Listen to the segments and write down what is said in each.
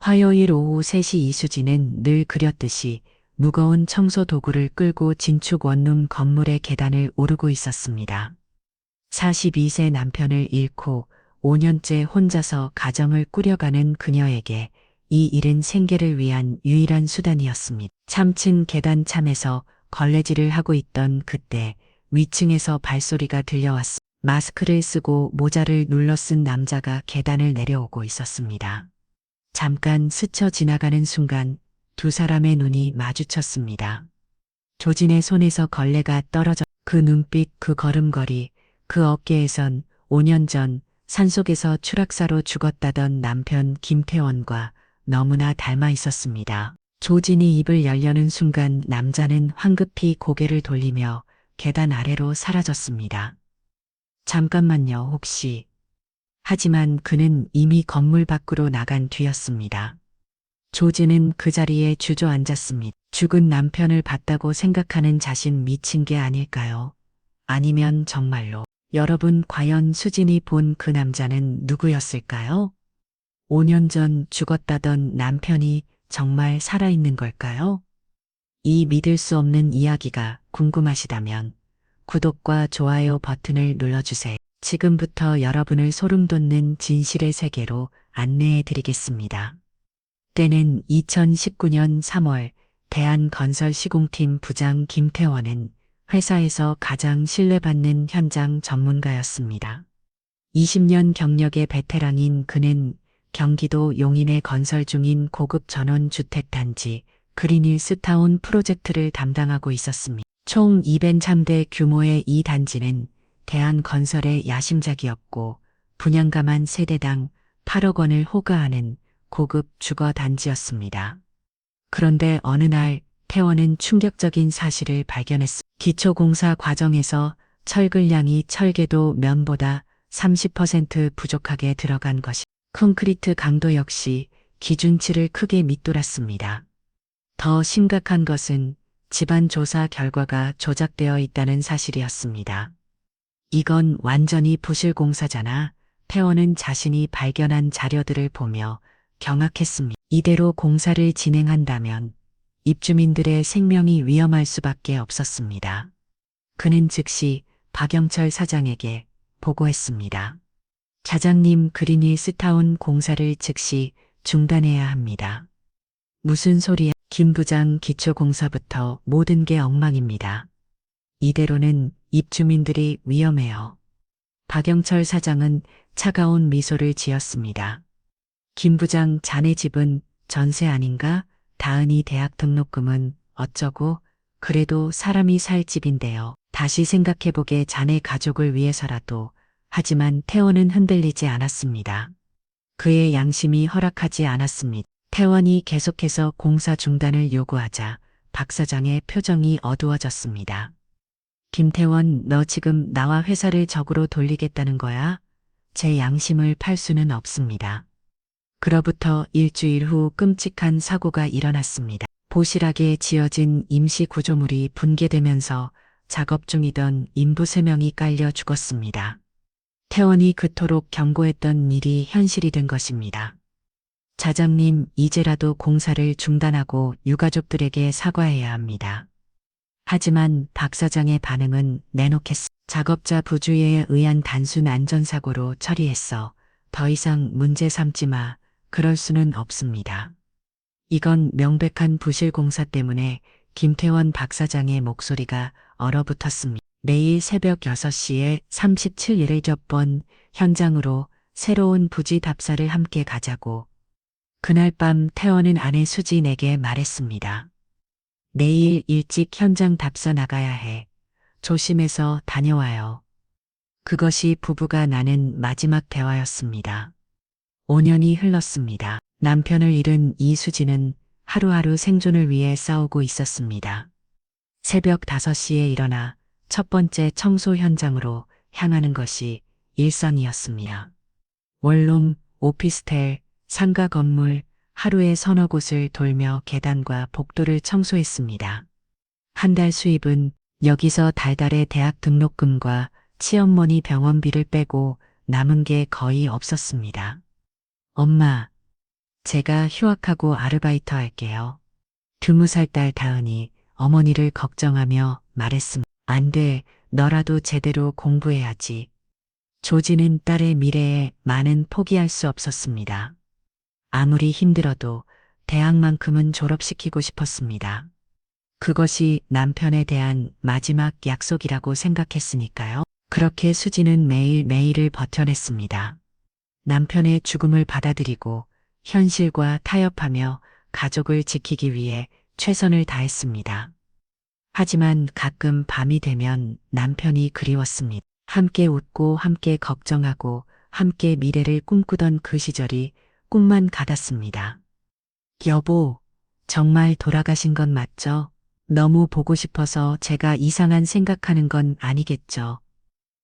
화요일 오후 3시 이수지는 늘 그렸듯이 무거운 청소 도구를 끌고 진축 원룸 건물의 계단을 오르고 있었습니다. 42세 남편을 잃고 5년째 혼자서 가정을 꾸려가는 그녀에게 이 일은 생계를 위한 유일한 수단이었습니다. 3층 계단 참에서 걸레질을 하고 있던 그때 위층에서 발소리가 들려왔습니다. 마스크를 쓰고 모자를 눌러 쓴 남자가 계단을 내려오고 있었습니다. 잠깐 스쳐 지나가는 순간 두 사람의 눈이 마주쳤습니다. 조진의 손에서 걸레가 떨어져 그 눈빛, 그 걸음걸이, 그 어깨에선 5년 전 산속에서 추락사로 죽었다던 남편 김태원과 너무나 닮아 있었습니다. 조진이 입을 열려는 순간 남자는 황급히 고개를 돌리며 계단 아래로 사라졌습니다. 잠깐만요, 혹시. 하지만 그는 이미 건물 밖으로 나간 뒤였습니다. 조진은 그 자리에 주저앉았습니다. 죽은 남편을 봤다고 생각하는 자신 미친 게 아닐까요? 아니면 정말로 여러분 과연 수진이 본 그 남자는 누구였을까요? 5년 전 죽었다던 남편이 정말 살아있는 걸까요? 이 믿을 수 없는 이야기가 궁금하시다면 구독과 좋아요 버튼을 눌러주세요. 지금부터 여러분을 소름 돋는 진실의 세계로 안내해 드리겠습니다. 때는 2019년 3월 대한건설 시공팀 부장 김태원은 회사에서 가장 신뢰받는 현장 전문가였습니다. 20년 경력의 베테랑인 그는 경기도 용인에 건설 중인 고급 전원주택단지 그린힐스타운 프로젝트를 담당하고 있었습니다. 총 203대 규모의 이 단지는 대한건설의 야심작이었고 분양가만 세대당 8억 원을 호가하는 고급 주거 단지였습니다. 그런데 어느 날 태원은 충격적인 사실을 발견했습니다. 기초공사 과정에서 철근량이 철계도 면보다 30% 부족하게 들어간 것이 콘크리트 강도 역시 기준치를 크게 밑돌았습니다. 더 심각한 것은 집안 조사 결과가 조작되어 있다는 사실이었습니다. 이건 완전히 부실 공사잖아. 태원은 자신이 발견한 자료들을 보며 경악했습니다. 이대로 공사를 진행한다면 입주민들의 생명이 위험할 수밖에 없었습니다. 그는 즉시 박영철 사장에게 보고했습니다. 사장님, 그린힐스타운 공사를 즉시 중단해야 합니다. 무슨 소리야? 김 부장, 기초공사부터 모든 게 엉망입니다. 이대로는 입주민들이 위험해요. 박영철 사장은 차가운 미소를 지었습니다. 김 부장, 자네 집은 전세 아닌가? 다은이 대학 등록금은 어쩌고? 그래도 사람이 살 집인데요. 다시 생각해보게, 자네 가족을 위해서라도. 하지만 태원은 흔들리지 않았습니다. 그의 양심이 허락하지 않았습니다. 태원이 계속해서 공사 중단을 요구하자 박 사장의 표정이 어두워졌습니다. 김태원, 너 지금 나와 회사를 적으로 돌리겠다는 거야? 제 양심을 팔 수는 없습니다. 그로부터 일주일 후 끔찍한 사고가 일어났습니다. 보실하게 지어진 임시 구조물이 붕괴되면서 작업 중이던 인부 3명이 깔려 죽었습니다. 태원이 그토록 경고했던 일이 현실이 된 것입니다. 사장님, 이제라도 공사를 중단하고 유가족들에게 사과해야 합니다. 하지만 박 사장의 반응은 내놓겠습니다. 작업자 부주의에 의한 단순 안전사고로 처리했어. 더 이상 문제 삼지 마. 그럴 수는 없습니다. 이건 명백한 부실 공사 때문에 김태원 박 사장의 목소리가 얼어붙었습니다. 매일 새벽 6시에 37 접번 현장으로 새로운 부지 답사를 함께 가자고. 그날 밤 태원은 아내 수진에게 말했습니다. 내일 일찍 현장 답사 나가야 해. 조심해서 다녀와요. 그것이 부부가 나눈 마지막 대화였습니다. 5년이 흘렀습니다. 남편을 잃은 이수진은 하루하루 생존을 위해 싸우고 있었습니다. 새벽 5시에 일어나 첫 번째 청소 현장으로 향하는 것이 일상이었습니다. 원룸, 오피스텔, 상가 건물, 하루에 서너 곳을 돌며 계단과 복도를 청소했습니다. 한 달 수입은 여기서 달달의 대학 등록금과 시어머니 병원비를 빼고 남은 게 거의 없었습니다. 엄마, 제가 휴학하고 아르바이트 할게요. 20살 딸 다은이 어머니를 걱정하며 말했습니다. 안 돼, 너라도 제대로 공부해야지. 조지는 딸의 미래에 많은 포기할 수 없었습니다. 아무리 힘들어도 대학만큼은 졸업시키고 싶었습니다. 그것이 남편에 대한 마지막 약속이라고 생각했으니까요. 그렇게 수지는 매일매일을 버텨냈습니다. 남편의 죽음을 받아들이고 현실과 타협하며 가족을 지키기 위해 최선을 다했습니다. 하지만 가끔 밤이 되면 남편이 그리웠습니다. 함께 웃고 함께 걱정하고 함께 미래를 꿈꾸던 그 시절이 꿈만 같았습니다. 여보, 정말 돌아가신 건 맞죠? 너무 보고 싶어서 제가 이상한 생각하는 건 아니겠죠?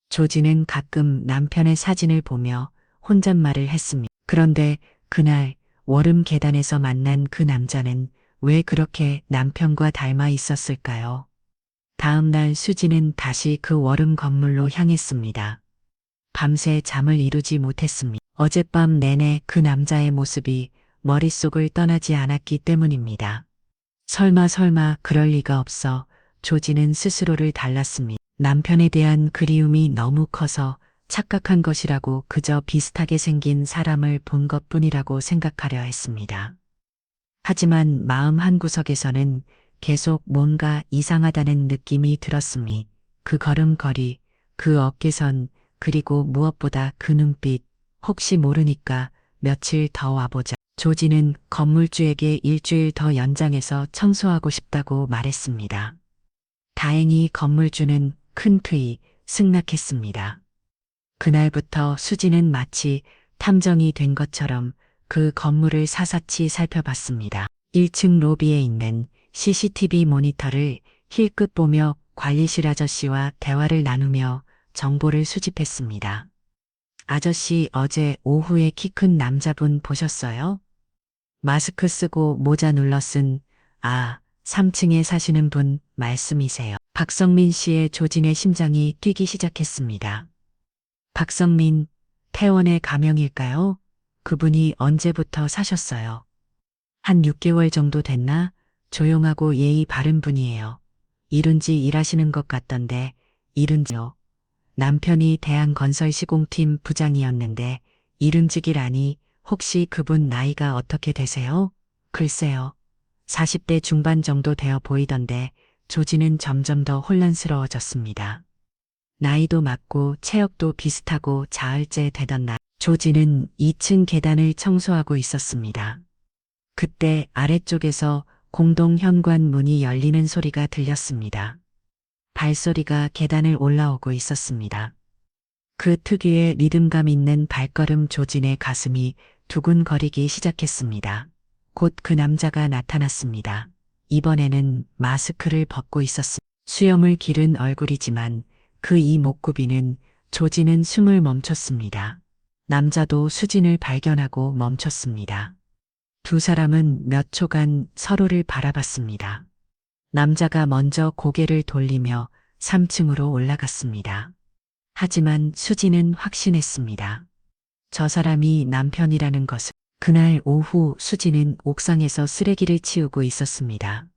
조지는 가끔 남편의 사진을 보며 혼잣말을 했습니다. 그런데 그날 월음 계단에서 만난 그 남자는 왜 그렇게 남편과 닮아 있었을까요? 다음 날 수지는 다시 그 월음 건물로 향했습니다. 밤새 잠을 이루지 못했습니다. 어젯밤 내내 그 남자의 모습이 머릿속을 떠나지 않았기 때문입니다. 설마 그럴 리가 없어 조지는 스스로를 달랐습니다. 남편에 대한 그리움이 너무 커서 착각한 것이라고 그저 비슷하게 생긴 사람을 본 것뿐이라고 생각하려 했습니다. 하지만 마음 한구석에서는 계속 뭔가 이상하다는 느낌이 들었습니다. 그 걸음걸이, 그 어깨선, 그리고 무엇보다 그 눈빛, 혹시 모르니까 며칠 더 와보자. 조지는 건물주에게 일주일 더 연장해서 청소하고 싶다고 말했습니다. 다행히 건물주는 큰 트이 승낙했습니다. 그날부터 수지는 마치 탐정이 된 것처럼 그 건물을 사사치 살펴봤습니다. 1층 로비에 있는 CCTV 모니터를 힐끗 보며 관리실 아저씨와 대화를 나누며 정보를 수집했습니다. 아저씨, 어제 오후에 키 큰 남자분 보셨어요? 마스크 쓰고 모자 눌러 쓴, 3층에 사시는 분 말씀이세요. 박성민 씨의 조진의 심장이 뛰기 시작했습니다. 박성민, 태원의 가명일까요? 그분이 언제부터 사셨어요? 한 6개월 정도 됐나? 조용하고 예의 바른 분이에요. 일은지 일하시는 것 같던데, 일은지요. 남편이 대한건설 시공팀 부장이었는데, 일은직이라니, 혹시 그분 나이가 어떻게 되세요? 글쎄요. 40대 중반 정도 되어 보이던데, 조지는 점점 더 혼란스러워졌습니다. 나이도 맞고 체력도 비슷하고 자흘째 되던 날, 조지는 2층 계단을 청소하고 있었습니다. 그때 아래쪽에서 공동 현관 문이 열리는 소리가 들렸습니다. 발소리가 계단을 올라오고 있었습니다. 그 특유의 리듬감 있는 발걸음 조진의 가슴이 두근거리기 시작했습니다. 곧 그 남자가 나타났습니다. 이번에는 마스크를 벗고 있었습니다. 수염을 기른 얼굴이지만 그 이목구비는 조지는 숨을 멈췄습니다. 남자도 수진을 발견하고 멈췄습니다. 두 사람은 몇 초간 서로를 바라봤습니다. 남자가 먼저 고개를 돌리며 3층으로 올라갔습니다. 하지만 수지는 확신했습니다. 저 사람이 남편이라는 것을. 그날 오후 수지는 옥상에서 쓰레기를 치우고 있었습니다.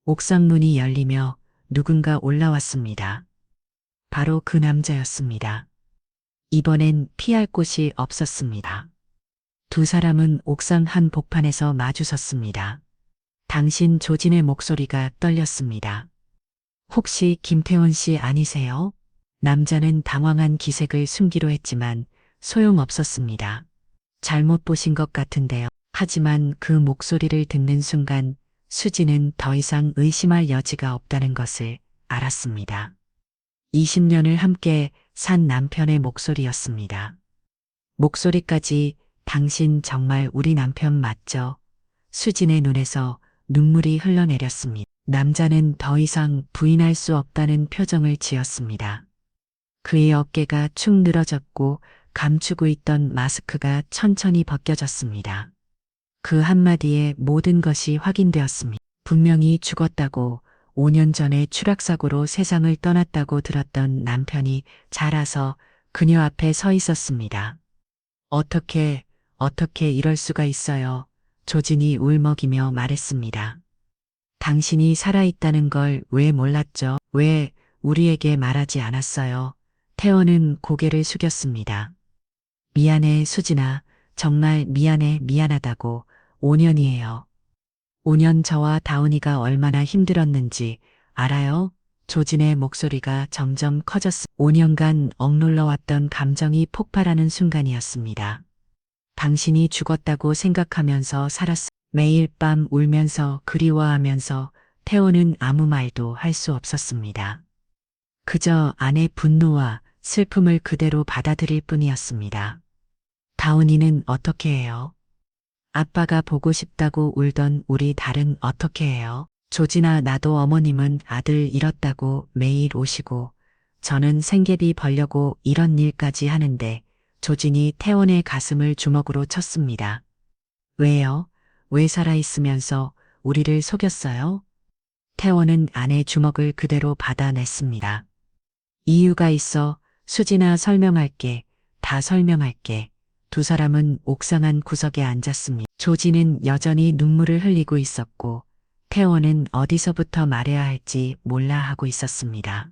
옥상 문이 열리며 누군가 올라왔습니다. 바로 그 남자였습니다. 이번엔 피할 곳이 없었습니다. 두 사람은 옥상 한 복판에서 마주섰습니다. 당신 조진의 목소리가 떨렸습니다. 혹시 김태원 씨 아니세요? 남자는 당황한 기색을 숨기로 했지만 소용없었습니다. 잘못 보신 것 같은데요. 하지만 그 목소리를 듣는 순간 수지는 더 이상 의심할 여지가 없다는 것을 알았습니다. 20년을 함께 산 남편의 목소리였습니다. 목소리까지 당신 정말 우리 남편 맞죠? 수진의 눈에서 눈물이 흘러내렸습니다. 남자는 더 이상 부인할 수 없다는 표정을 지었습니다. 그의 어깨가 축 늘어졌고 감추고 있던 마스크가 천천히 벗겨졌습니다. 그 한마디에 모든 것이 확인되었습니다. 분명히 죽었다고 5년 전에 추락사고로 세상을 떠났다고 들었던 남편이 자라서 그녀 앞에 서 있었습니다. 어떻게 이럴 수가 있어요. 조진이 울먹이며 말했습니다. 당신이 살아있다는 걸 왜 몰랐죠? 왜 우리에게 말하지 않았어요? 태원은 고개를 숙였습니다. 미안해, 수진아. 정말 미안해, 미안하다고. 5년이에요. 5년 저와 다운이가 얼마나 힘들었는지 알아요? 조진의 목소리가 점점 커졌습니다. 5년간 억눌러왔던 감정이 폭발하는 순간이었습니다. 당신이 죽었다고 생각하면서 살았어. 매일 밤 울면서 그리워하면서 태호는 아무 말도 할 수 없었습니다. 그저 아내 분노와 슬픔을 그대로 받아들일 뿐이었습니다. 다운이는 어떻게 해요? 아빠가 보고 싶다고 울던 우리 달은 어떻게 해요? 조지나 나도 어머님은 아들 잃었다고 매일 오시고 저는 생계비 벌려고 이런 일까지 하는데 조진이 태원의 가슴을 주먹으로 쳤습니다. 왜요? 왜 살아있으면서 우리를 속였어요? 태원은 아내 주먹을 그대로 받아냈습니다. 이유가 있어. 수진아 설명할게. 다 설명할게. 두 사람은 옥상 한 구석에 앉았습니다. 조지는 여전히 눈물을 흘리고 있었고 태원은 어디서부터 말해야 할지 몰라 하고 있었습니다.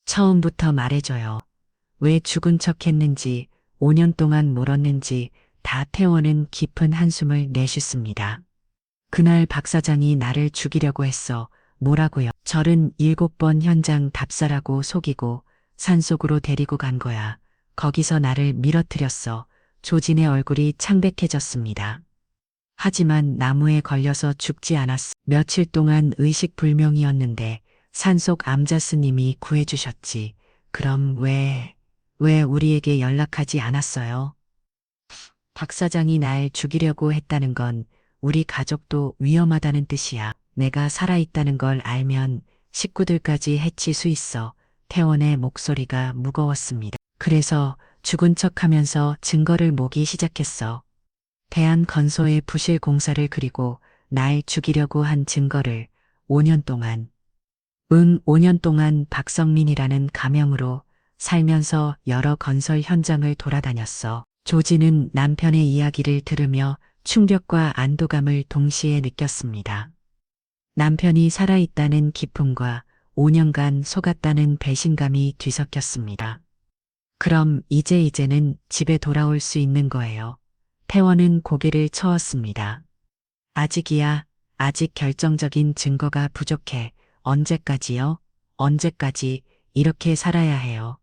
처음부터 말해줘요. 왜 죽은 척 했는지 5년 동안 멀었는지 다 태원은 깊은 한숨을 내쉽습니다. 그날 박 사장이 나를 죽이려고 했어. 뭐라고요? 절은 7번 현장 답사라고 속이고 산속으로 데리고 간 거야. 거기서 나를 밀어뜨렸어. 조진의 얼굴이 창백해졌습니다. 하지만 나무에 걸려서 죽지 않았어. 며칠 동안 의식불명이었는데 산속 암자 스님이 구해주셨지. 그럼 왜 우리에게 연락하지 않았어요? 박 사장이 날 죽이려고 했다는 건 우리 가족도 위험하다는 뜻이야. 내가 살아있다는 걸 알면 식구들까지 해칠 수 있어. 태원의 목소리가 무거웠습니다. 그래서 죽은 척하면서 증거를 모기 시작했어. 대한건설의 부실 공사를 그리고 날 죽이려고 한 증거를 5년 동안 5년 동안 박성민이라는 가명으로 살면서 여러 건설 현장을 돌아다녔어. 조지는 남편의 이야기를 들으며 충격과 안도감을 동시에 느꼈습니다. 남편이 살아있다는 기쁨과 5년간 속았다는 배신감이 뒤섞였습니다. 그럼 이제는 집에 돌아올 수 있는 거예요. 태원은 고개를 저었습니다. 아직이야. 아직 결정적인 증거가 부족해. 언제까지요? 언제까지 이렇게 살아야 해요?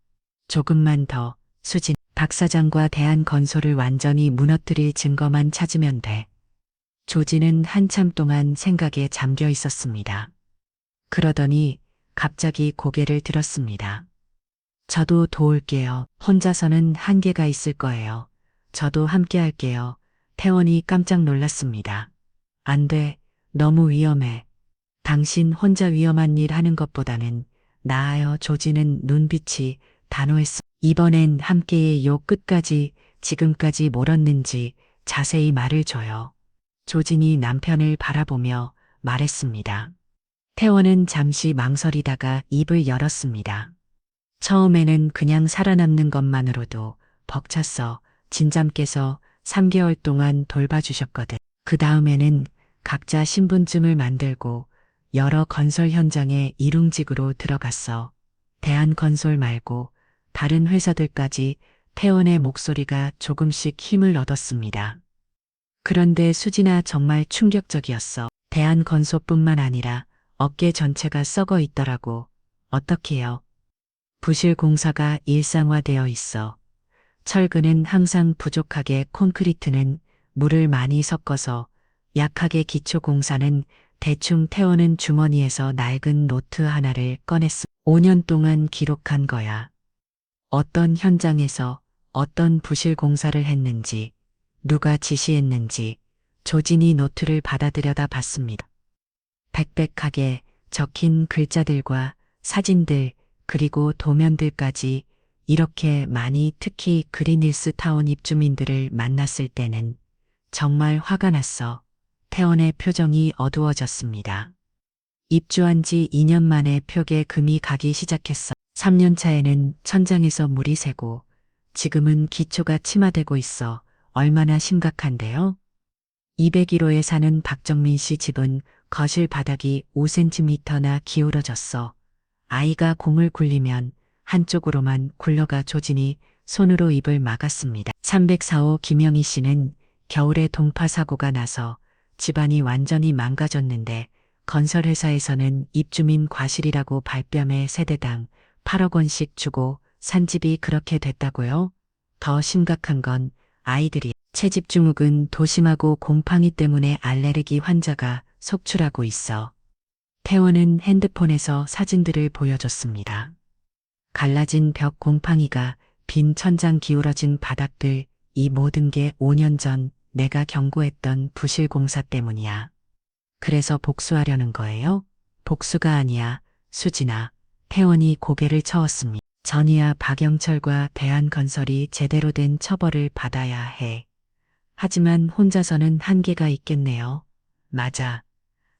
조금만 더, 수진. 박 사장과 대한건설을 완전히 무너뜨릴 증거만 찾으면 돼. 조지는 한참 동안 생각에 잠겨 있었습니다. 그러더니 갑자기 고개를 들었습니다. 저도 도울게요. 혼자서는 한계가 있을 거예요. 저도 함께 할게요. 태원이 깜짝 놀랐습니다. 안 돼. 너무 위험해. 당신 혼자 위험한 일 하는 것보다는 나아요. 조지는 눈빛이 단호했어. 이번엔 함께해요. 끝까지 지금까지 멀었는지 자세히 말을 줘요. 조진이 남편을 바라보며 말했습니다. 태원은 잠시 망설이다가 입을 열었습니다. 처음에는 그냥 살아남는 것만으로도 벅찼어. 진잠께서 3개월 동안 돌봐주셨거든. 그 다음에는 각자 신분증을 만들고 여러 건설 현장에 일용직으로 들어갔어. 대한건설 말고 다른 회사들까지. 태원의 목소리가 조금씩 힘을 얻었습니다. 그런데 수진아 정말 충격적이었어. 대한건설뿐만 아니라 업계 전체가 썩어 있더라고. 어떻게요? 부실 공사가 일상화되어 있어. 철근은 항상 부족하게, 콘크리트는 물을 많이 섞어서 약하게, 기초 공사는 대충. 태원은 주머니에서 낡은 노트 하나를 꺼냈어. 5년 동안 기록한 거야. 어떤 현장에서 어떤 부실 공사를 했는지, 누가 지시했는지. 조진이 노트를 받아들여다 봤습니다. 빽빽하게 적힌 글자들과 사진들, 그리고 도면들까지. 이렇게 많이. 특히 그린힐스 타운 입주민들을 만났을 때는 정말 화가 났어. 태원의 표정이 어두워졌습니다. 입주한 지 2년 만에 벽에 금이 가기 시작했어. 3년 차에는 천장에서 물이 새고 지금은 기초가 침하되고 있어. 얼마나 심각한데요? 201호에 사는 박정민 씨 집은 거실 바닥이 5cm나 기울어졌어. 아이가 공을 굴리면 한쪽으로만 굴러가 조진이 손으로 입을 막았습니다. 304호 김영희 씨는 겨울에 동파 사고가 나서 집안이 완전히 망가졌는데 건설회사에서는 입주민 과실이라고 발뺌에 세대당 8억 원씩 주고 산 집이 그렇게 됐다고요? 더 심각한 건 아이들이 채집 증후군 도심하고 곰팡이 때문에 알레르기 환자가 속출하고 있어. 태원은 핸드폰에서 사진들을 보여줬습니다. 갈라진 벽 곰팡이가 빈 천장 기울어진 바닥들 이 모든 게 5년 전 내가 경고했던 부실 공사 때문이야. 그래서 복수하려는 거예요? 복수가 아니야. 수진아. 태원이 고개를 저었습니다. 전이야 박영철과 대한건설이 제대로 된 처벌을 받아야 해. 하지만 혼자서는 한계가 있겠네요. 맞아.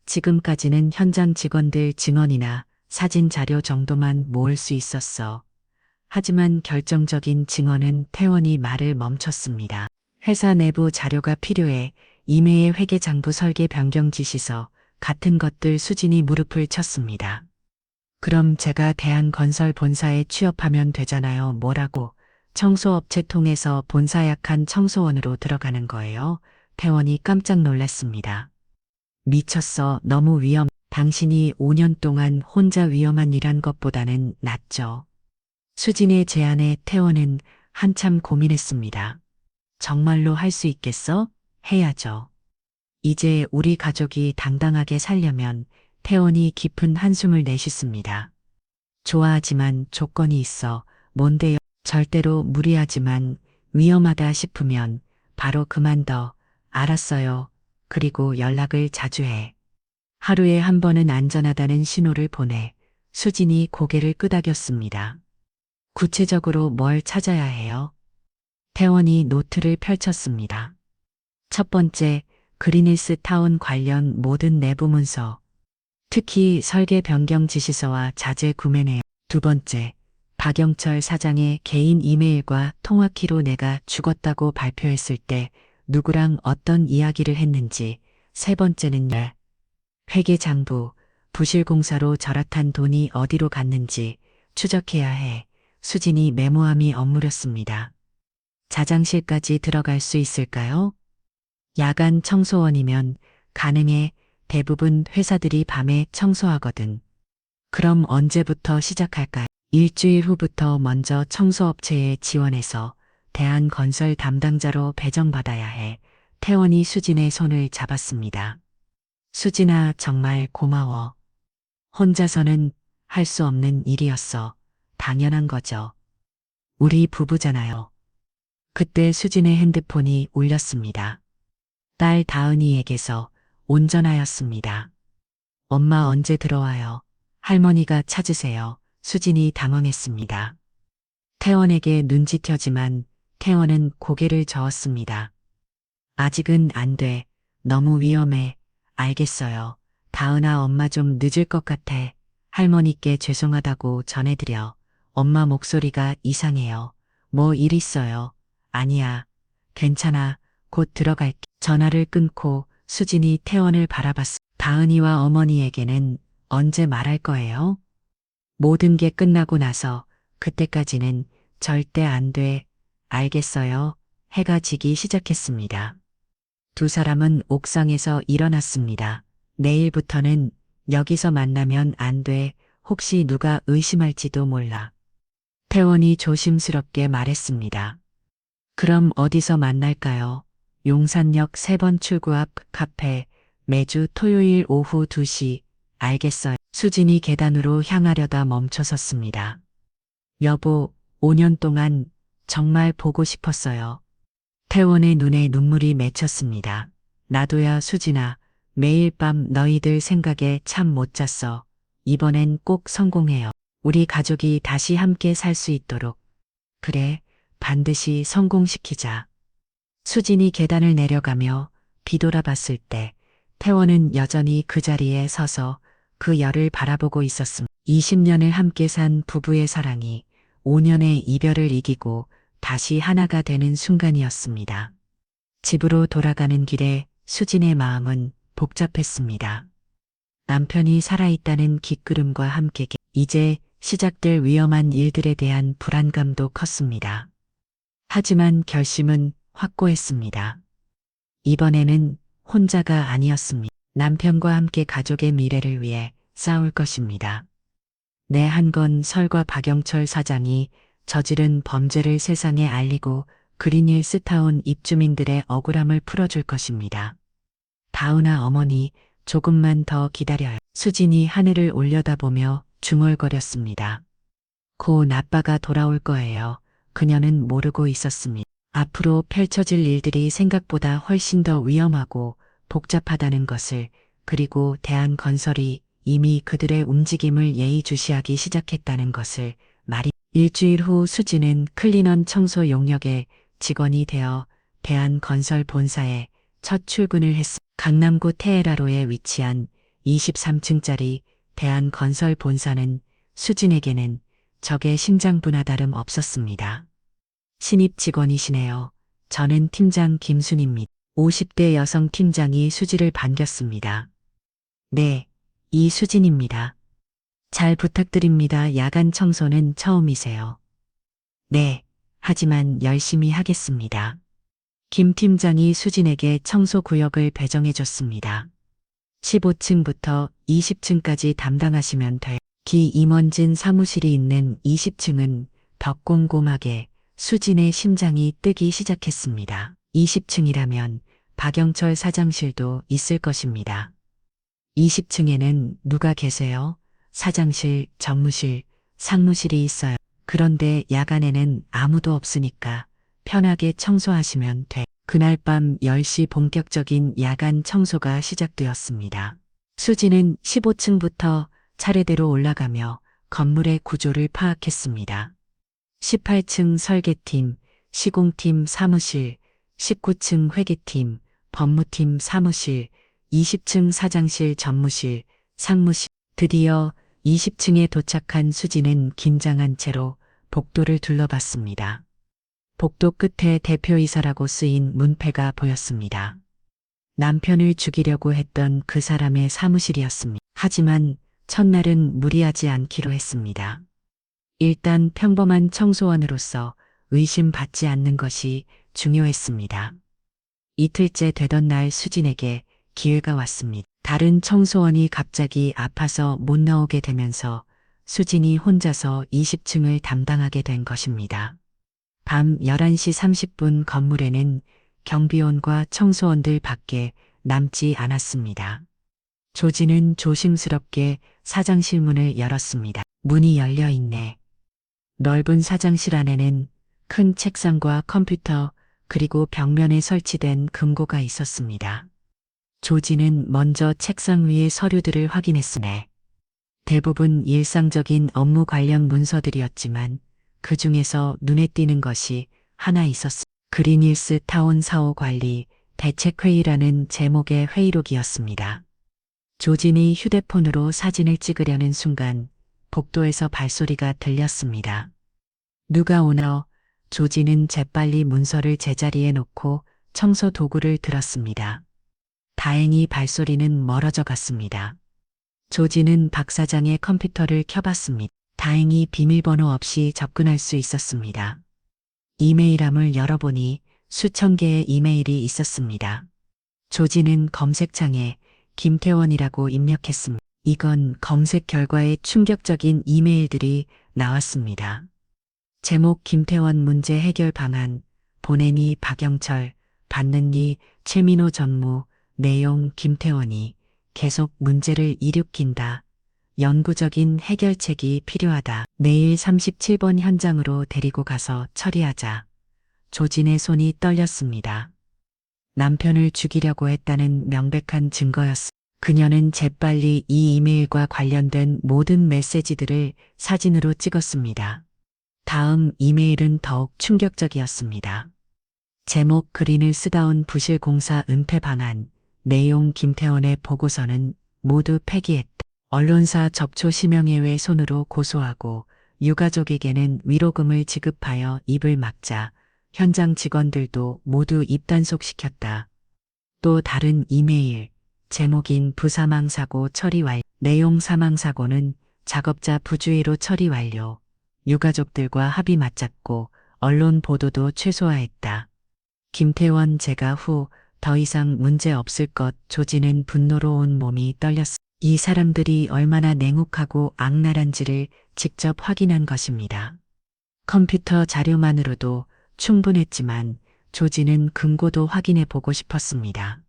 지금까지는 현장 직원들 증언이나 사진 자료 정도만 모을 수 있었어. 하지만 결정적인 증언은 태원이 말을 멈췄습니다. 회사 내부 자료가 필요해. 이메일 회계장부 설계 변경 지시서 같은 것들 수진이 무릎을 쳤습니다. 그럼 제가 대한건설 본사에 취업하면 되잖아요. 뭐라고? 청소업체 통해서 본사 약한 청소원으로 들어가는 거예요. 태원이 깜짝 놀랐습니다. 미쳤어. 너무 당신이 5년 동안 혼자 위험한 일한 것보다는 낫죠. 수진의 제안에 태원은 한참 고민했습니다. 정말로 할 수 있겠어? 해야죠. 이제 우리 가족이 당당하게 살려면 태원이 깊은 한숨을 내쉽습니다. 좋아하지만 조건이 있어. 뭔데요? 절대로 무리하지만 위험하다 싶으면 바로 그만둬. 알았어요. 그리고 연락을 자주 해. 하루에 한 번은 안전하다는 신호를 보내. 수진이 고개를 끄덕였습니다. 구체적으로 뭘 찾아야 해요? 태원이 노트를 펼쳤습니다. 첫 번째, 그린힐스 타운 관련 모든 내부 문서. 특히 설계 변경 지시서와 자재 구매 내역. 두 번째, 박영철 사장의 개인 이메일과 통화키로 내가 죽었다고 발표했을 때 누구랑 어떤 이야기를 했는지. 세 번째는 회계장부, 부실공사로 절약한 돈이 어디로 갔는지 추적해야 해. 수진이 메모함이 엇물었습니다. 자장실까지 들어갈 수 있을까요? 야간 청소원이면 가능해. 대부분 회사들이 밤에 청소하거든. 그럼 언제부터 시작할까요? 일주일 후부터 먼저 청소업체에 지원해서 대한건설 담당자로 배정받아야 해. 태원이 수진의 손을 잡았습니다. 수진아, 정말 고마워. 혼자서는 할 수 없는 일이었어. 당연한 거죠. 우리 부부잖아요. 그때 수진의 핸드폰이 울렸습니다. 딸 다은이에게서 온 전화였습니다. 엄마 언제 들어와요? 할머니가 찾으세요. 수진이 당황했습니다. 태원에게 눈짓혀지만 태원은 고개를 저었습니다. 아직은 안 돼. 너무 위험해. 알겠어요. 다은아, 엄마 좀 늦을 것 같아. 할머니께 죄송하다고 전해드려. 엄마 목소리가 이상해요. 뭐 일 있어요? 아니야. 괜찮아. 곧 들어갈게. 전화를 끊고 수진이 태원을 바라봤습니다. 다은이와 어머니에게는 언제 말할 거예요? 모든 게 끝나고 나서. 그때까지는 절대 안 돼. 알겠어요. 해가 지기 시작했습니다. 두 사람은 옥상에서 일어났습니다. 내일부터는 여기서 만나면 안 돼. 혹시 누가 의심할지도 몰라. 태원이 조심스럽게 말했습니다. 그럼 어디서 만날까요? 용산역 3번 출구 앞 카페. 매주 토요일 오후 2시. 알겠어요. 수진이 계단으로 향하려다 멈춰섰습니다. 여보, 5년 동안 정말 보고 싶었어요. 태원의 눈에 눈물이 맺혔습니다. 나도야 수진아. 매일 밤 너희들 생각에 참 못 잤어. 이번엔 꼭 성공해요. 우리 가족이 다시 함께 살 수 있도록. 그래, 반드시 성공시키자. 수진이 계단을 내려가며 뒤돌아봤을 때 태원은 여전히 그 자리에 서서 그 열을 바라보고 있었습니다. 20년을 함께 산 부부의 사랑이 5년의 이별을 이기고 다시 하나가 되는 순간이었습니다. 집으로 돌아가는 길에 수진의 마음은 복잡했습니다. 남편이 살아있다는 기끌음과 함께 이제 시작될 위험한 일들에 대한 불안감도 컸습니다. 하지만 결심은 확고했습니다. 이번에는 혼자가 아니었습니다. 남편과 함께 가족의 미래를 위해 싸울 것입니다. 내 한 건 설과 박영철 사장이 저지른 범죄를 세상에 알리고 그린힐스타운 입주민들의 억울함을 풀어줄 것입니다. 다은아 어머니, 조금만 더 기다려요. 수진이 하늘을 올려다보며 중얼거렸습니다. 곧 아빠가 돌아올 거예요. 그녀는 모르고 있었습니다. 앞으로 펼쳐질 일들이 생각보다 훨씬 더 위험하고 복잡하다는 것을, 그리고 대한건설이 이미 그들의 움직임을 예의주시하기 시작했다는 것을 말이. 일주일 후 수지는 클리넌 청소 용역의 직원이 되어 대한건설 본사에 첫 출근을 했습니다. 강남구 테헤라로에 위치한 23층짜리 대한건설 본사는 수진에게는 적의 심장부나 다름 없었습니다. 신입 직원이시네요. 저는 팀장 김순입니다. 50대 여성 팀장이 수지를 반겼습니다. 네, 이수진입니다. 잘 부탁드립니다. 야간 청소는 처음이세요. 네, 하지만 열심히 하겠습니다. 김 팀장이 수진에게 청소 구역을 배정해 줬습니다. 15층부터 20층까지 담당하시면 돼. 김원진 사무실이 있는 20층은 벽곰곰하게 수진의 심장이 뜨기 시작했습니다. 20층이라면 박영철 사장실도 있을 것입니다. 20층에는 누가 계세요? 사장실, 전무실, 상무실이 있어요. 그런데 야간에는 아무도 없으니까 편하게 청소하시면 돼. 그날 밤 10시 본격적인 야간 청소가 시작되었습니다. 수지는 15층부터 차례대로 올라가며 건물의 구조를 파악했습니다. 18층 설계팀, 시공팀 사무실, 19층 회계팀, 법무팀 사무실, 20층 사장실 전무실, 상무실. 드디어 20층에 도착한 수지는 긴장한 채로 복도를 둘러봤습니다. 복도 끝에 대표이사라고 쓰인 문패가 보였습니다. 남편을 죽이려고 했던 그 사람의 사무실이었습니다. 하지만 첫날은 무리하지 않기로 했습니다. 일단 평범한 청소원으로서 의심받지 않는 것이 중요했습니다. 이틀째 되던 날 수진에게 기회가 왔습니다. 다른 청소원이 갑자기 아파서 못 나오게 되면서 수진이 혼자서 20층을 담당하게 된 것입니다. 밤 11시 30분 건물에는 경비원과 청소원들 밖에 남지 않았습니다. 조지는 조심스럽게 사장실 문을 열었습니다. 문이 열려 있네. 넓은 사장실 안에는 큰 책상과 컴퓨터 그리고 벽면에 설치된 금고가 있었습니다. 조지는 먼저 책상 위의 서류들을 확인했으네. 대부분 일상적인 업무 관련 문서들이었지만 그 중에서 눈에 띄는 것이 하나 있었습니다. 그린힐스 타운 사호 관리 대책회의라는 제목의 회의록이었습니다. 조진이 휴대폰으로 사진을 찍으려는 순간 복도에서 발소리가 들렸습니다. 누가 오나? 조진은 재빨리 문서를 제자리에 놓고 청소 도구를 들었습니다. 다행히 발소리는 멀어져 갔습니다. 조진은 박 사장의 컴퓨터를 켜봤습니다. 다행히 비밀번호 없이 접근할 수 있었습니다. 이메일함을 열어보니 수천 개의 이메일이 있었습니다. 조진은 검색창에 김태원이라고 입력했습니다. 이건 검색 결과에 충격적인 이메일들이 나왔습니다. 제목 김태원 문제 해결 방안, 보내니 박영철, 받는니 최민호 전무, 내용 김태원이 계속 문제를 일으킨다. 영구적인 해결책이 필요하다. 내일 37번 현장으로 데리고 가서 처리하자. 조진의 손이 떨렸습니다. 남편을 죽이려고 했다는 명백한 증거였습니다. 그녀는 재빨리 이 이메일과 관련된 모든 메시지들을 사진으로 찍었습니다. 다음 이메일은 더욱 충격적이었습니다. 제목 그린을 쓰다온 부실공사 은폐 방안, 내용 김태원의 보고서는 모두 폐기했다. 언론사 접촉 심형예외 손으로 고소하고 유가족에게는 위로금을 지급하여 입을 막자 현장 직원들도 모두 입단속시켰다. 또 다른 이메일, 제목인 부사망사고 처리 완료. 내용 사망사고는 작업자 부주의로 처리 완료. 유가족들과 합의 맞잡고 언론 보도도 최소화했다. 김태원 재가 후 더 이상 문제 없을 것. 조지는 분노로 온 몸이 떨렸다. 이 사람들이 얼마나 냉혹하고 악랄한지를 직접 확인한 것입니다. 컴퓨터 자료만으로도 충분했지만 조지는 금고도 확인해 보고 싶었습니다.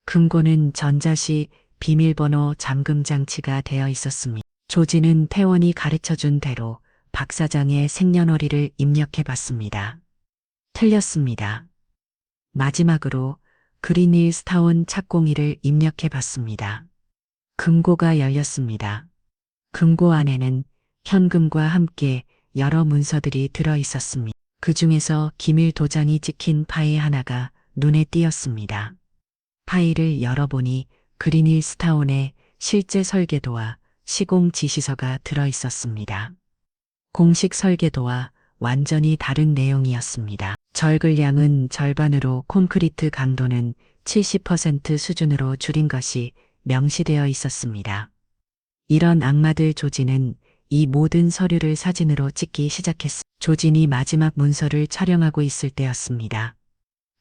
금고는 전자시 비밀번호 잠금 장치가 되어 있었습니다. 조지는 태원이 가르쳐준 대로 박 사장의 생년월일을 입력해 봤습니다. 틀렸습니다. 마지막으로 그린힐스타운 착공일을 입력해 봤습니다. 금고가 열렸습니다. 금고 안에는 현금과 함께 여러 문서들이 들어 있었습니다. 그 중에서 기밀 도장이 찍힌 파일 하나가 눈에 띄었습니다. 파일을 열어보니 그린힐스타운의 실제 설계도와 시공 지시서가 들어 있었습니다. 공식 설계도와 완전히 다른 내용이었습니다. 절글량은 절반으로 콘크리트 강도는 70% 수준으로 줄인 것이 명시되어 있었습니다. 이런 악마들. 조지는 이 모든 서류를 사진으로 찍기 시작했습니다. 조진이 마지막 문서를 촬영하고 있을 때였습니다.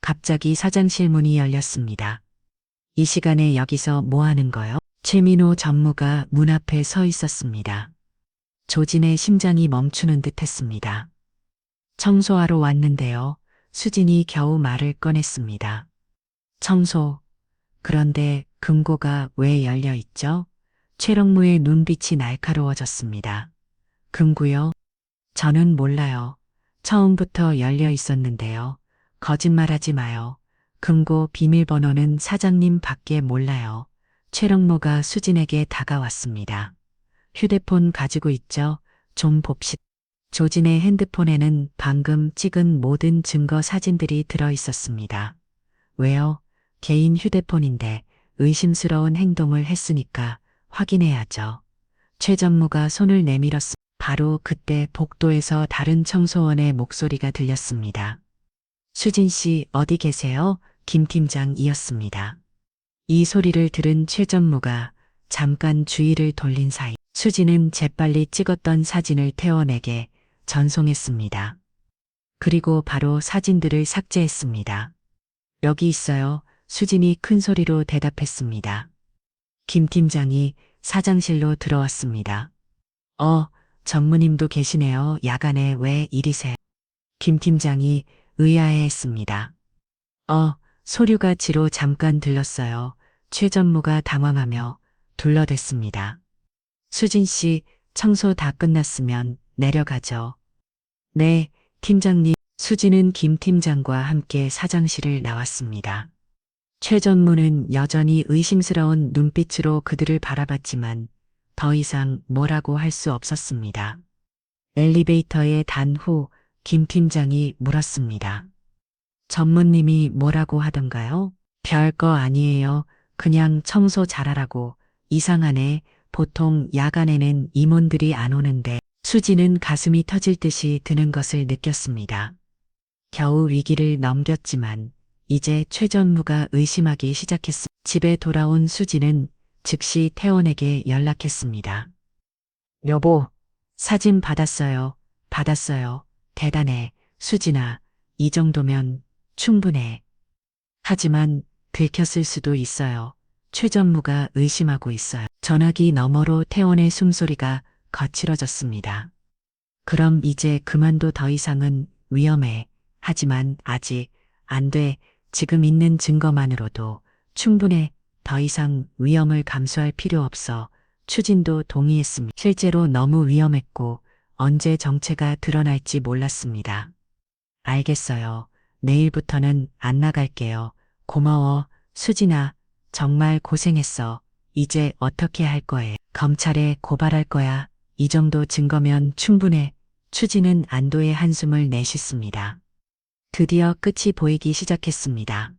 갑자기 사장실 문이 열렸습니다. 이 시간에 여기서 뭐 하는 거요? 최민호 전무가 문 앞에 서 있었습니다. 조진의 심장이 멈추는 듯 했습니다. 청소하러 왔는데요. 수진이 겨우 말을 꺼냈습니다. 청소. 그런데 금고가 왜 열려 있죠? 최령무의 눈빛이 날카로워졌습니다. 금고요? 저는 몰라요. 처음부터 열려 있었는데요. 거짓말하지 마요. 금고 비밀번호는 사장님 밖에 몰라요. 최령무가 수진에게 다가왔습니다. 휴대폰 가지고 있죠? 좀 봅시다. 조진의 핸드폰에는 방금 찍은 모든 증거 사진들이 들어 있었습니다. 왜요? 개인 휴대폰인데 의심스러운 행동을 했으니까 확인해야죠. 최 전무가 손을 내밀었습니다. 바로 그때 복도에서 다른 청소원의 목소리가 들렸습니다. 수진 씨 어디 계세요? 김 팀장이었습니다. 이 소리를 들은 최 전무가 잠깐 주의를 돌린 사이 수진은 재빨리 찍었던 사진을 태원에게 전송했습니다. 그리고 바로 사진들을 삭제했습니다. 여기 있어요. 수진이 큰 소리로 대답했습니다. 김 팀장이 사장실로 들어왔습니다. 전무님도 계시네요. 야간에 왜 이리세요? 김 팀장이 의아해했습니다. 소류가 지로 잠깐 들렀어요. 최 전무가 당황하며 둘러댔습니다. 수진 씨, 청소 다 끝났으면 내려가죠. 네, 팀장님. 수진은 김 팀장과 함께 사장실을 나왔습니다. 최 전무는 여전히 의심스러운 눈빛으로 그들을 바라봤지만 더 이상 뭐라고 할 수 없었습니다. 엘리베이터에 단 후 김 팀장이 물었습니다. 전무님이 뭐라고 하던가요? 별거 아니에요. 그냥 청소 잘하라고. 이상하네. 보통 야간에는 임원들이 안 오는데. 수지는 가슴이 터질 듯이 드는 것을 느꼈습니다. 겨우 위기를 넘겼지만 이제 최 전무가 의심하기 시작했습니다. 집에 돌아온 수지는 즉시 태원에게 연락했습니다. 여보, 사진 받았어요. 받았어요. 대단해. 수진아, 이 정도면 충분해. 하지만 들켰을 수도 있어요. 최 전무가 의심하고 있어요. 전화기 너머로 태원의 숨소리가 거칠어졌습니다. 그럼 이제 그만둬. 더 이상은 위험해. 하지만 아직 안 돼. 지금 있는 증거만으로도 충분해. 더 이상 위험을 감수할 필요 없어. 추진도 동의했습니다. 실제로 너무 위험했고 언제 정체가 드러날지 몰랐습니다. 알겠어요. 내일부터는 안 나갈게요. 고마워. 수진아, 정말 고생했어. 이제 어떻게 할 거예요? 검찰에 고발할 거야. 이 정도 증거면 충분해. 추진은 안도의 한숨을 내쉽습니다. 드디어 끝이 보이기 시작했습니다.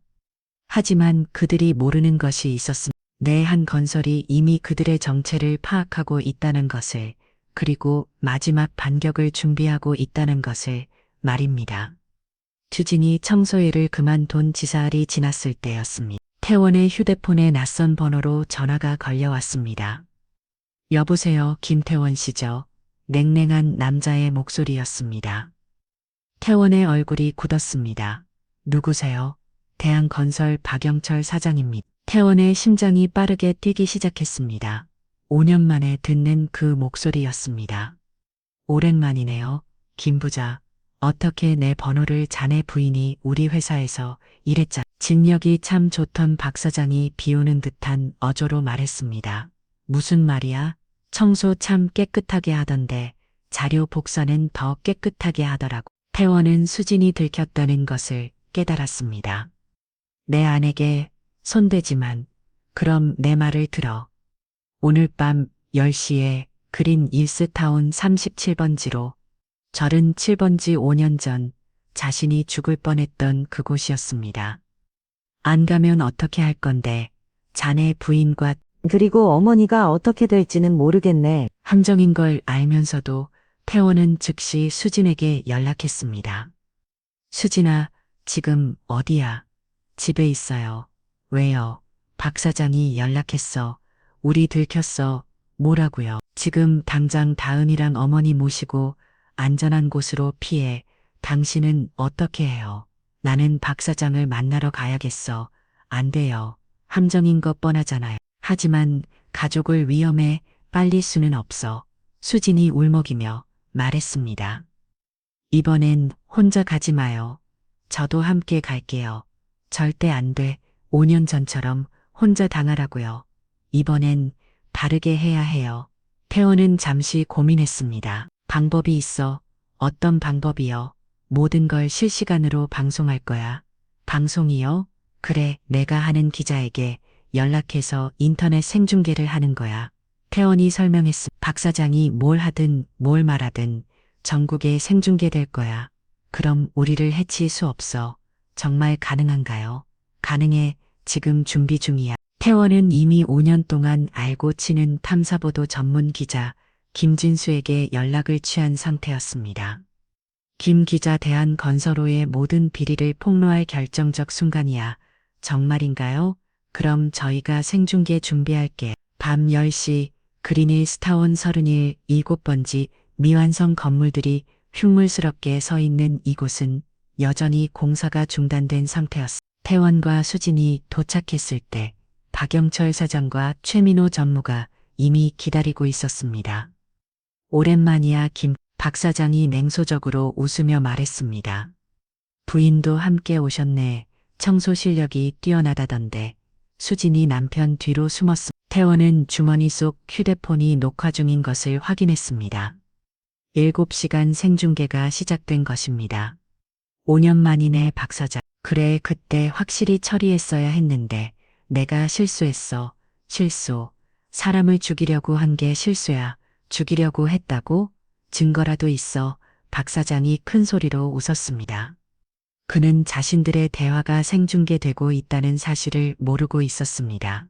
하지만 그들이 모르는 것이 있었습니다. 내한 건설이 이미 그들의 정체를 파악하고 있다는 것을, 그리고 마지막 반격을 준비하고 있다는 것을 말입니다. 추진이 청소일을 그만둔 지사흘이 지났을 때였습니다. 태원의 휴대폰에 낯선 번호로 전화가 걸려왔습니다. 여보세요, 김태원 씨죠? 냉랭한 남자의 목소리였습니다. 태원의 얼굴이 굳었습니다. 누구세요? 대한건설 박영철 사장입니다. 태원의 심장이 빠르게 뛰기 시작했습니다. 5년 만에 듣는 그 목소리였습니다. 오랜만이네요. 김 부자. 어떻게 내 번호를 자네 부인이 우리 회사에서 일했잖아. 진력이 참 좋던 박 사장이 비오는 듯한 어조로 말했습니다. 무슨 말이야? 청소 참 깨끗하게 하던데 자료 복사는 더 깨끗하게 하더라고. 태원은 수진이 들켰다는 것을 깨달았습니다. 내 아내게 손대지만 그럼 내 말을 들어. 오늘 밤 10시에 그린 일스타운 37번지로 절은 7번지 5년 전 자신이 죽을 뻔했던 그곳이었습니다. 안 가면 어떻게 할 건데 자네 부인과 그리고 어머니가 어떻게 될지는 모르겠네. 함정인 걸 알면서도 태원은 즉시 수진에게 연락했습니다. 수진아, 지금 어디야? 집에 있어요. 왜요? 박 사장이 연락했어. 우리 들켰어. 뭐라고요? 지금 당장 다은이랑 어머니 모시고 안전한 곳으로 피해. 당신은 어떻게 해요? 나는 박 사장을 만나러 가야겠어. 안 돼요. 함정인 것 뻔하잖아요. 하지만 가족을 위험에 빨릴 수는 없어. 수진이 울먹이며 말했습니다. 이번엔 혼자 가지 마요. 저도 함께 갈게요. 절대 안 돼. 5년 전처럼 혼자 당하라고요. 이번엔 다르게 해야 해요. 태원은 잠시 고민했습니다. 방법이 있어. 어떤 방법이요? 모든 걸 실시간으로 방송할 거야. 방송이요? 그래, 내가 하는 기자에게 연락해서 인터넷 생중계를 하는 거야. 태원이 설명했음. 박 사장이 뭘 하든 뭘 말하든 전국에 생중계될 거야. 그럼 우리를 해칠 수 없어. 정말 가능한가요? 가능해. 지금 준비 중이야. 태원은 이미 5년 동안 알고 치는 탐사보도 전문 기자 김진수에게 연락을 취한 상태였습니다. 김 기자 대한건설호의 모든 비리를 폭로할 결정적 순간이야. 정말인가요? 그럼 저희가 생중계 준비할게. 밤 10시 그린힐 스타원 31 7번지 미완성 건물들이 흉물스럽게 서 있는 이곳은 여전히 공사가 중단된 상태였어. 태원과 수진이 도착했을 때 박영철 사장과 최민호 전무가 이미 기다리고 있었습니다. 오랜만이야 박 사장이 냉소적으로 웃으며 말했습니다. 부인도 함께 오셨네. 청소 실력이 뛰어나다던데. 수진이 남편 뒤로 숨었습니다. 태원은 주머니 속 휴대폰이 녹화 중인 것을 확인했습니다. 7시간 생중계가 시작된 것입니다. 5년 만이네 박 사장. 그래 그때 확실히 처리했어야 했는데 내가 실수했어. 실수. 사람을 죽이려고 한 게 실수야. 죽이려고 했다고? 증거라도 있어. 박 사장이 큰 소리로 웃었습니다. 그는 자신들의 대화가 생중계되고 있다는 사실을 모르고 있었습니다.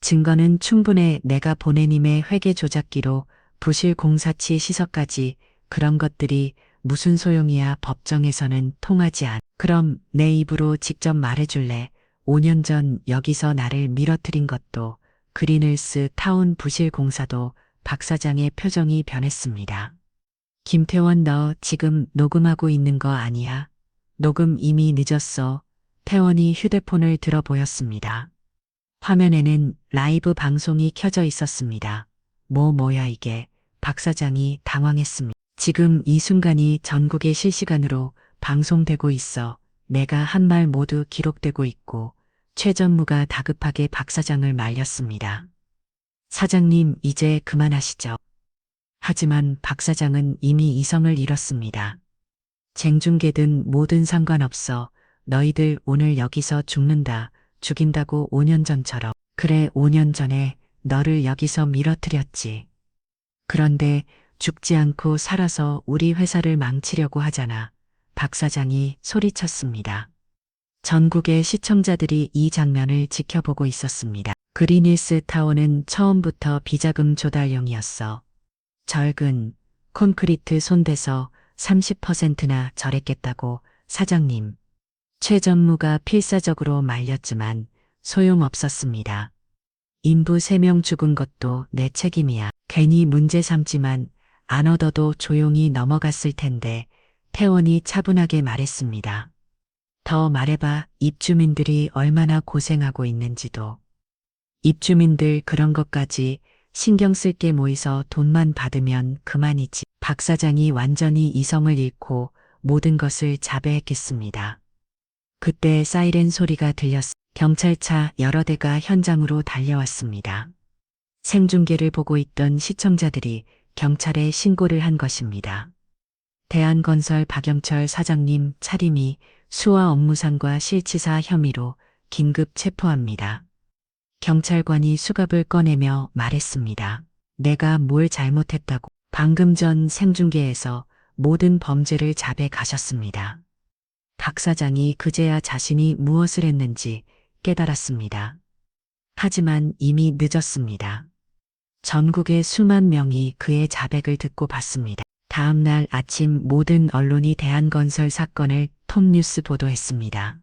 증거는 충분해. 내가 보낸 임의 회계 조작기로 부실 공사치 시서까지 그런 것들이 무슨 소용이야. 법정에서는 통하지 않. 그럼 내 입으로 직접 말해줄래? 5년 전 여기서 나를 밀어뜨린 것도 그린힐스 타운 부실 공사도. 박 사장의 표정이 변했습니다. 김태원 너 지금 녹음하고 있는 거 아니야? 녹음 이미 늦었어. 태원이 휴대폰을 들어 보였습니다. 화면에는 라이브 방송이 켜져 있었습니다. 뭐야 이게. 박 사장이 당황했습니다. 지금 이 순간이 전국에 실시간으로 방송되고 있어. 내가 한 말 모두 기록되고 있고 최 전무가 다급하게 박 사장을 말렸습니다. 사장님 이제 그만하시죠. 하지만 박 사장은 이미 이성을 잃었습니다. 생중계든 뭐든 상관없어. 너희들 오늘 여기서 죽는다. 죽인다고 5년 전처럼. 그래 5년 전에 너를 여기서 밀어뜨렸지. 그런데 죽지 않고 살아서 우리 회사를 망치려고 하잖아. 박 사장이 소리쳤습니다. 전국의 시청자들이 이 장면을 지켜보고 있었습니다. 그린힐스 타워는 처음부터 비자금 조달용이었어. 절근, 콘크리트 손대서 30%나 절했겠다고 사장님. 최 전무가 필사적으로 말렸지만 소용없었습니다. 인부 3명 죽은 것도 내 책임이야. 괜히 문제 삼지만 안 얻어도 조용히 넘어갔을 텐데 태원이 차분하게 말했습니다. 더 말해봐. 입주민들이 얼마나 고생하고 있는지도. 입주민들 그런 것까지 신경 쓸 게 모이서 돈만 받으면 그만이지. 박 사장이 완전히 이성을 잃고 모든 것을 자배했겠습니다. 그때 사이렌 소리가 들렸습니다. 경찰차 여러 대가 현장으로 달려왔습니다. 생중계를 보고 있던 시청자들이 경찰에 신고를 한 것입니다. 대한건설 박영철 사장님 차림이 수화 업무상과 실치사 혐의로 긴급 체포합니다. 경찰관이 수갑을 꺼내며 말했습니다. 내가 뭘 잘못했다고. 방금 전 생중계에서 모든 범죄를 자백하셨습니다. 박 사장이 그제야 자신이 무엇을 했는지 깨달았습니다. 하지만 이미 늦었습니다. 전국의 수만 명이 그의 자백을 듣고 봤습니다. 다음 날 아침 모든 언론이 대한건설 사건을 톱뉴스 보도했습니다.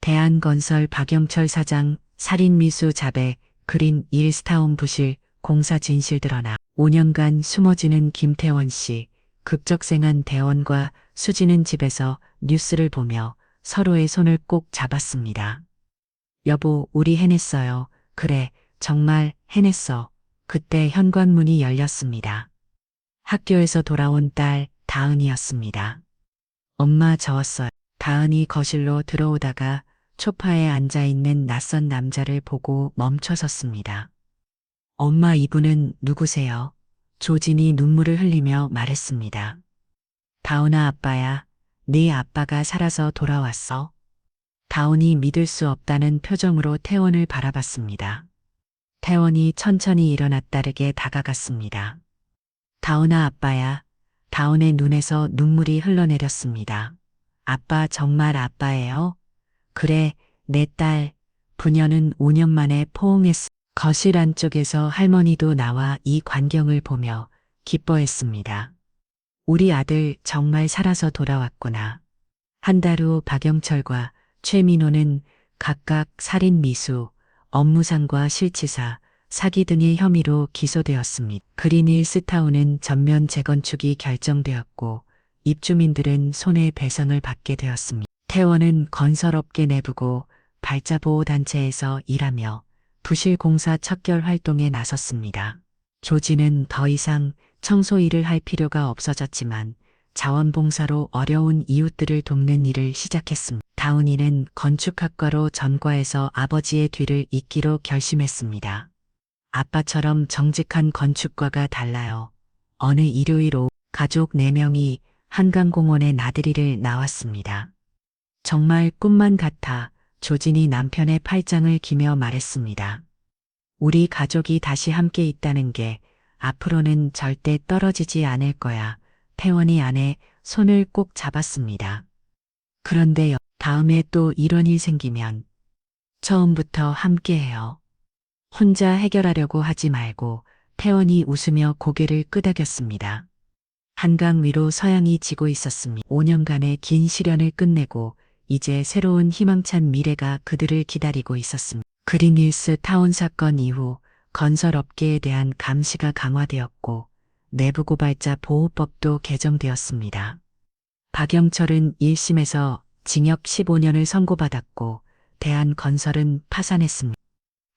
대한건설 박영철 사장 살인미수 자백, 그린 일스타운 부실, 공사 진실 드러나 5년간 숨어지는 김태원 씨, 급적생한 대원과 수지는 집에서 뉴스를 보며 서로의 손을 꼭 잡았습니다. 여보, 우리 해냈어요. 그래, 정말 해냈어. 그때 현관문이 열렸습니다. 학교에서 돌아온 딸 다은이었습니다. 엄마 저 왔어요. 다은이 거실로 들어오다가 소파에 앉아있는 낯선 남자를 보고 멈춰섰습니다. 엄마 이분은 누구세요? 조진이 눈물을 흘리며 말했습니다. 다은아 아빠야. 네 아빠가 살아서 돌아왔어. 다은이 믿을 수 없다는 표정으로 태원을 바라봤습니다. 태원이 천천히 일어나 딸에게 다가갔습니다. 다은아 아빠야. 다은의 눈에서 눈물이 흘러내렸습니다. 아빠 정말 아빠예요? 그래, 내 딸. 부녀는 5년 만에 포옹했어. 거실 안쪽에서 할머니도 나와 이 광경을 보며 기뻐했습니다. 우리 아들 정말 살아서 돌아왔구나. 한 달 후 박영철과 최민호는 각각 살인 미수, 업무상과 실치사, 사기 등의 혐의로 기소되었습니다. 그린힐스타운은 전면 재건축이 결정되었고 입주민들은 손해배상을 받게 되었습니다. 태원은 건설업계 내부고 발자보호단체에서 일하며 부실공사 척결 활동에 나섰습니다. 조지는 더 이상 청소 일을 할 필요가 없어졌지만 자원봉사로 어려운 이웃들을 돕는 일을 시작했습니다. 다운이는 건축학과로 전과해서 아버지의 뒤를 잇기로 결심했습니다. 아빠처럼 정직한 건축과가 달라요. 어느 일요일 오후 가족 4명이 한강공원에 나들이를 나왔습니다. 정말 꿈만 같아. 조진이 남편의 팔짱을 기며 말했습니다. 우리 가족이 다시 함께 있다는 게 앞으로는 절대 떨어지지 않을 거야. 태원이 아내 손을 꼭 잡았습니다. 그런데 다음에 또 이런 일 생기면 처음부터 함께해요. 혼자 해결하려고 하지 말고. 태원이 웃으며 고개를 끄덕였습니다. 한강 위로 서양이 지고 있었습니다. 5년간의 긴 시련을 끝내고 이제 새로운 희망찬 미래가 그들을 기다리고 있었습니다. 그린힐스 타운 사건 이후 건설업계에 대한 감시가 강화되었고 내부고발자 보호법도 개정되었습니다. 박영철은 1심에서 징역 15년을 선고받았고 대한건설은 파산했습니다.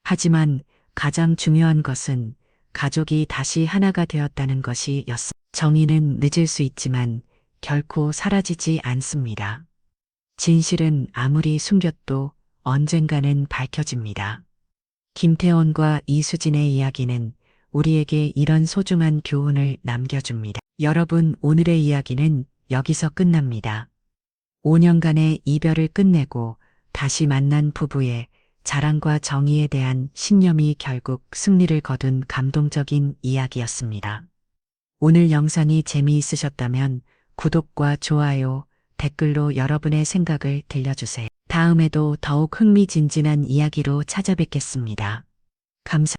하지만 가장 중요한 것은 가족이 다시 하나가 되었다는 것이었습니다. 정의는 늦을 수 있지만 결코 사라지지 않습니다. 진실은 아무리 숨겨도 언젠가는 밝혀집니다. 김태원과 이수진의 이야기는 우리에게 이런 소중한 교훈을 남겨줍니다. 여러분, 오늘의 이야기는 여기서 끝납니다. 5년간의 이별을 끝내고 다시 만난 부부의 자랑과 정의에 대한 신념이 결국 승리를 거둔 감동적인 이야기였습니다. 오늘 영상이 재미있으셨다면 구독과 좋아요, 댓글로 여러분의 생각을 들려주세요. 다음에도 더욱 흥미진진한 이야기로 찾아뵙겠습니다. 감사합니다.